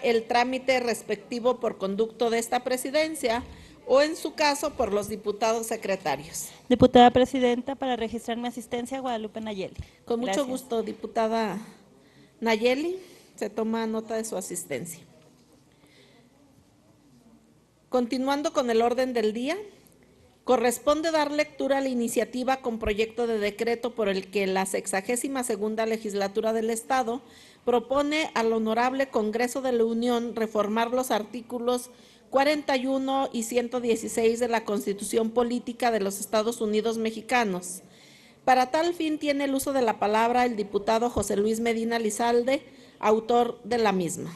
el trámite respectivo por conducto de esta presidencia o, en su caso, por los diputados secretarios. Diputada presidenta, para registrar mi asistencia, Guadalupe Nayeli. Con mucho Gracias. gusto, diputada Nayeli, se toma nota de su asistencia. Continuando con el orden del día, corresponde dar lectura a la iniciativa con proyecto de decreto por el que la 62ª Legislatura del Estado propone al Honorable Congreso de la Unión reformar los artículos 41 y 116 de la Constitución Política de los Estados Unidos Mexicanos. Para tal fin tiene el uso de la palabra el diputado José Luis Medina Lizalde, autor de la misma.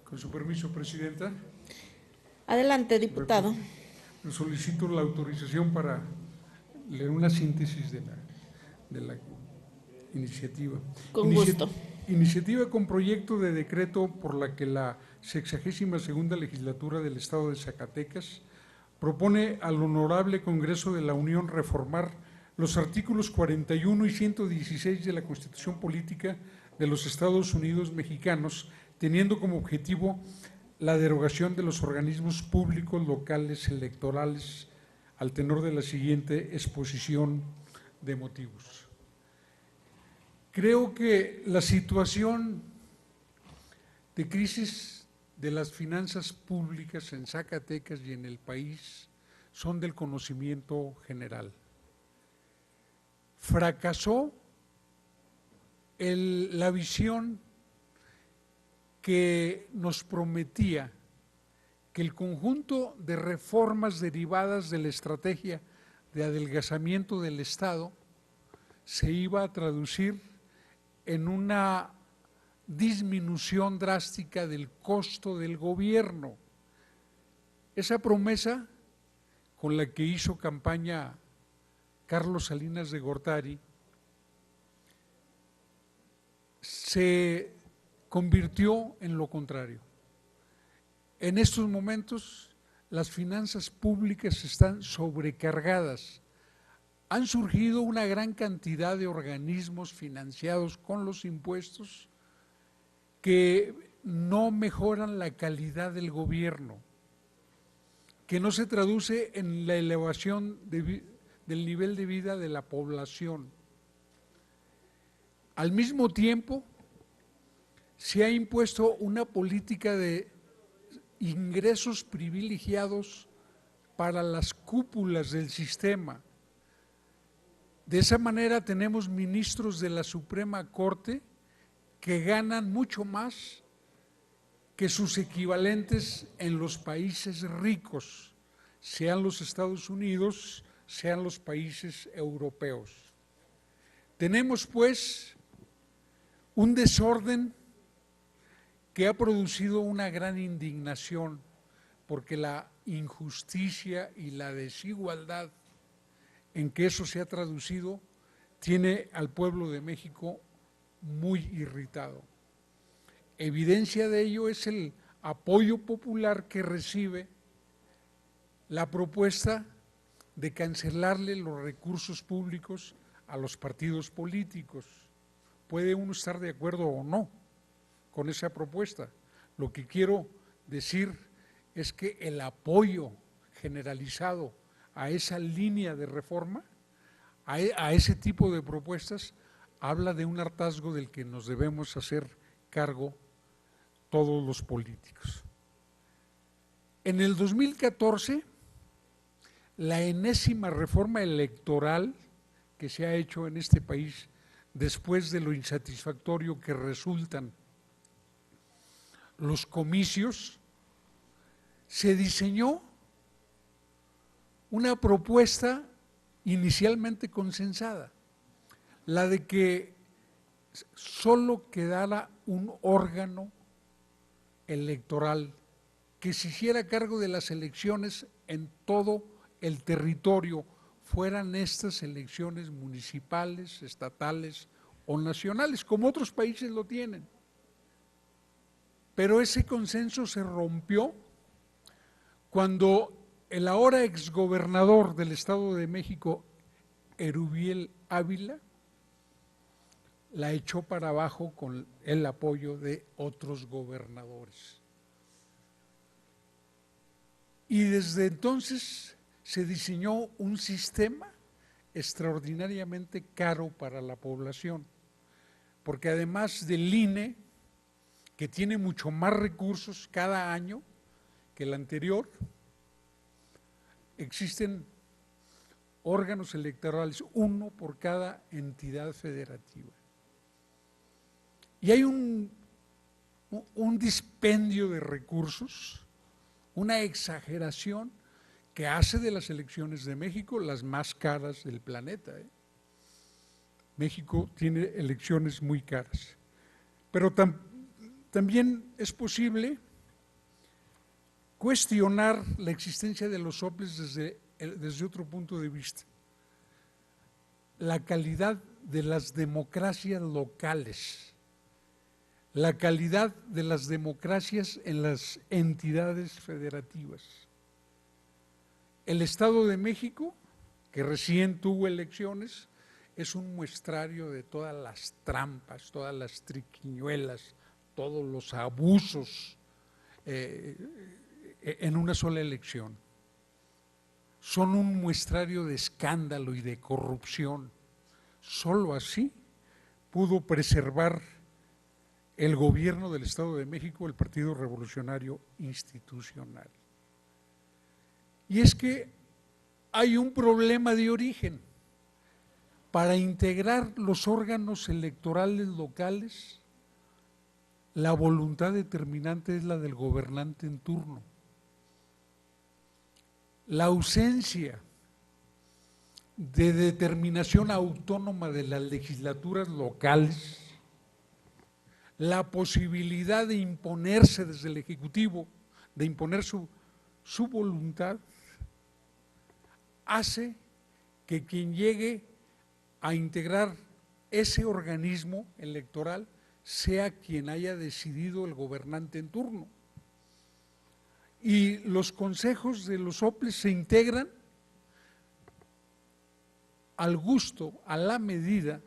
Con su permiso, Presidenta. Adelante, diputado. Solicito la autorización para leer una síntesis de la iniciativa. Con gusto. Iniciativa con proyecto de decreto por la que la 62ª Legislatura del Estado de Zacatecas propone al Honorable Congreso de la Unión reformar los artículos 41 y 116 de la Constitución Política de los Estados Unidos Mexicanos, teniendo como objetivo la derogación de los organismos públicos locales electorales al tenor de la siguiente exposición de motivos. Creo que la situación de crisis de las finanzas públicas en Zacatecas y en el país son del conocimiento general. Fracasó la visión que nos prometía que el conjunto de reformas derivadas de la estrategia de adelgazamiento del Estado se iba a traducir en una disminución drástica del costo del gobierno. Esa promesa con la que hizo campaña Carlos Salinas de Gortari se convirtió en lo contrario. En estos momentos las finanzas públicas están sobrecargadas. Han surgido una gran cantidad de organismos financiados con los impuestos que no mejoran la calidad del gobierno, que no se traduce en la elevación del nivel de vida de la población. Al mismo tiempo, se ha impuesto una política de ingresos privilegiados para las cúpulas del sistema. De esa manera tenemos ministros de la Suprema Corte que ganan mucho más que sus equivalentes en los países ricos, sean los Estados Unidos, sean los países europeos. Tenemos pues un desorden que ha producido una gran indignación, porque la injusticia y la desigualdad en que eso se ha traducido tiene al pueblo de México muy irritado. Evidencia de ello es el apoyo popular que recibe la propuesta de cancelarle los recursos públicos a los partidos políticos. Puede uno estar de acuerdo o no con esa propuesta. Lo que quiero decir es que el apoyo generalizado a esa línea de reforma, a ese tipo de propuestas, habla de un hartazgo del que nos debemos hacer cargo todos los políticos. En el 2014, la enésima reforma electoral que se ha hecho en este país después de lo insatisfactorio que resultan los comicios, se diseñó una propuesta inicialmente consensada, la de que solo quedara un órgano electoral que se hiciera cargo de las elecciones en todo el territorio, fueran estas elecciones municipales, estatales o nacionales, como otros países lo tienen. Pero ese consenso se rompió cuando el ahora exgobernador del Estado de México, Erubiel Ávila, la echó para abajo con el apoyo de otros gobernadores. Y desde entonces se diseñó un sistema extraordinariamente caro para la población, porque además del INE, que tiene mucho más recursos cada año que el anterior, existen órganos electorales, uno por cada entidad federativa. Y hay un dispendio de recursos, una exageración que hace de las elecciones de México las más caras del planeta. México tiene elecciones muy caras. Pero también es posible cuestionar la existencia de los soples desde otro punto de vista. La calidad de las democracias locales, la calidad de las democracias en las entidades federativas. El Estado de México, que recién tuvo elecciones, es un muestrario de todas las trampas, todas las triquiñuelas, todos los abusos en una sola elección. Son un muestrario de escándalo y de corrupción. Solo así pudo preservar el gobierno del Estado de México el Partido Revolucionario Institucional. Y es que hay un problema de origen. Para integrar los órganos electorales locales, la voluntad determinante es la del gobernante en turno. La ausencia de determinación autónoma de las legislaturas locales, la posibilidad de imponerse desde el Ejecutivo, de imponer su voluntad, hace que quien llegue a integrar ese organismo electoral sea quien haya decidido el gobernante en turno. Y los consejos de los soples se integran al gusto, a la medida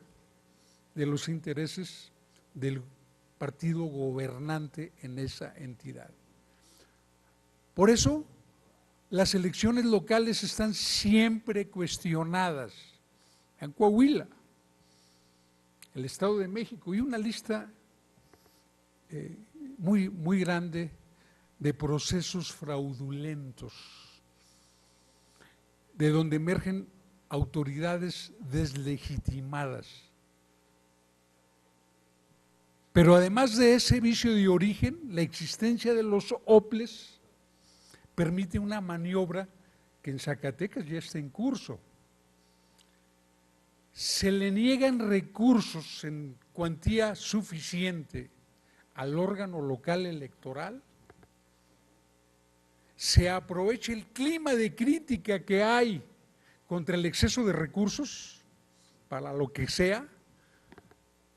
de los intereses del partido gobernante en esa entidad. Por eso, las elecciones locales están siempre cuestionadas. En Coahuila, el Estado de México, y una lista muy grande de procesos fraudulentos, de donde emergen autoridades deslegitimadas. Pero además de ese vicio de origen, la existencia de los OPLES permite una maniobra que en Zacatecas ya está en curso. Se le niegan recursos en cuantía suficiente al órgano local electoral, se aprovecha el clima de crítica que hay contra el exceso de recursos, para lo que sea.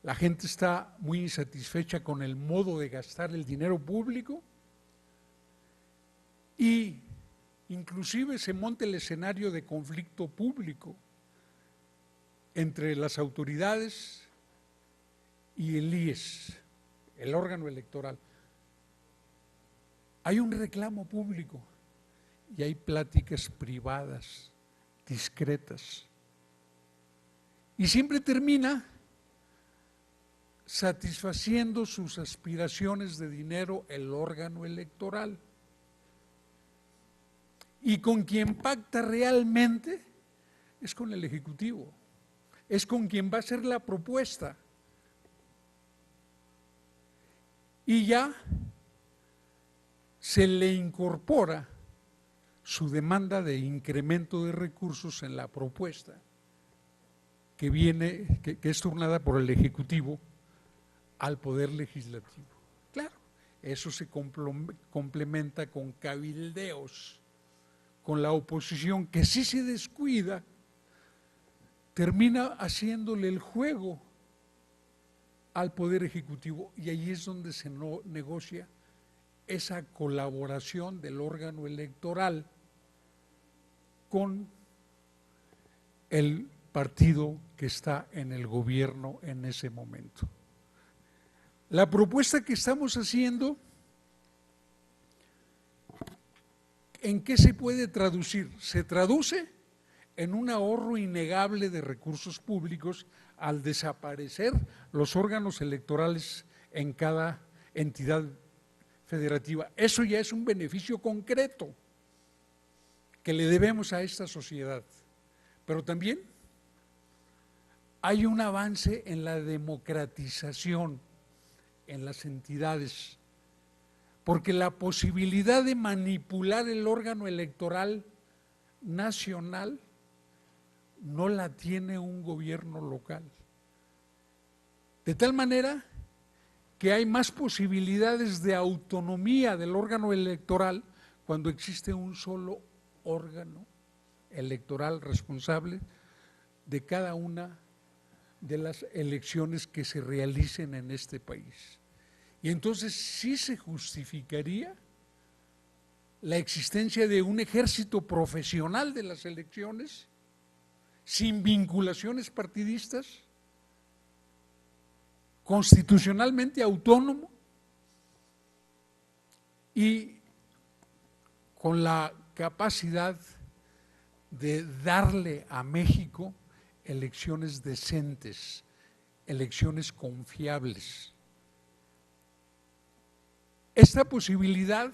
La gente está muy insatisfecha con el modo de gastar el dinero público y inclusive se monta el escenario de conflicto público entre las autoridades y el IES, el órgano electoral. Hay un reclamo público y hay pláticas privadas, discretas. Y siempre termina satisfaciendo sus aspiraciones de dinero el órgano electoral. Y con quien pacta realmente es con el Ejecutivo, es con quien va a hacer la propuesta. Y ya se le incorpora su demanda de incremento de recursos en la propuesta que es turnada por el Ejecutivo al Poder Legislativo. Claro, eso se complementa con cabildeos, con la oposición que si se descuida, termina haciéndole el juego al Poder Ejecutivo, y ahí es donde se negocia esa colaboración del órgano electoral con el partido que está en el gobierno en ese momento. La propuesta que estamos haciendo, ¿en qué se puede traducir? Se traduce en un ahorro innegable de recursos públicos al desaparecer los órganos electorales en cada entidad federativa. Eso ya es un beneficio concreto que le debemos a esta sociedad. Pero también hay un avance en la democratización en las entidades, porque la posibilidad de manipular el órgano electoral nacional no la tiene un gobierno local. De tal manera que hay más posibilidades de autonomía del órgano electoral cuando existe un solo órgano electoral responsable de cada una de las elecciones que se realicen en este país. Y entonces sí se justificaría la existencia de un ejército profesional de las elecciones, sin vinculaciones partidistas, constitucionalmente autónomo y con la capacidad de darle a México elecciones decentes, elecciones confiables. Esta posibilidad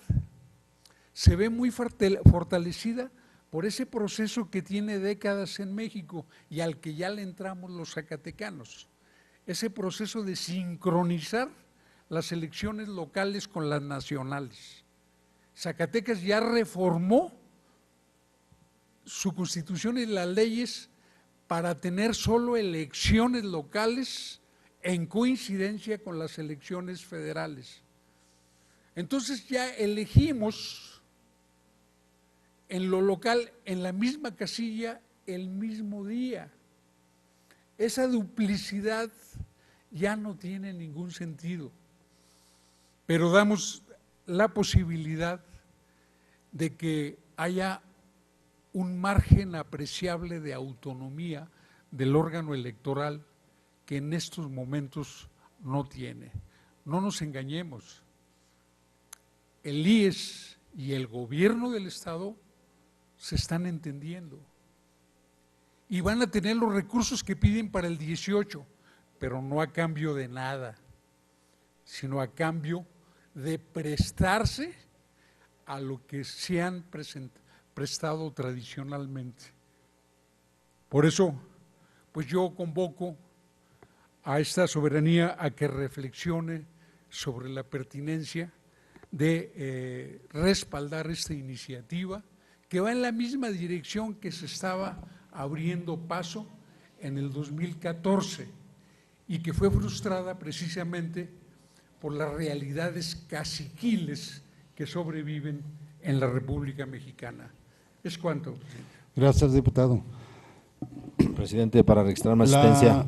se ve muy fortalecida por ese proceso que tiene décadas en México y al que ya le entramos los zacatecanos, ese proceso de sincronizar las elecciones locales con las nacionales. Zacatecas ya reformó su constitución y las leyes para tener solo elecciones locales en coincidencia con las elecciones federales. Entonces ya elegimos en lo local, en la misma casilla, el mismo día. Esa duplicidad ya no tiene ningún sentido, pero damos la posibilidad de que haya un margen apreciable de autonomía del órgano electoral que en estos momentos no tiene. No nos engañemos, el IES y el gobierno del Estado se están entendiendo y van a tener los recursos que piden para el 18, pero no a cambio de nada, sino a cambio de prestarse a lo que se han prestado tradicionalmente. Por eso, pues yo convoco a esta soberanía a que reflexione sobre la pertinencia de respaldar esta iniciativa que va en la misma dirección que se estaba abriendo paso en el 2014 y que fue frustrada precisamente por las realidades caciquiles que sobreviven en la República Mexicana. Es cuanto. Gracias, diputado. Presidente, para registrar mi asistencia.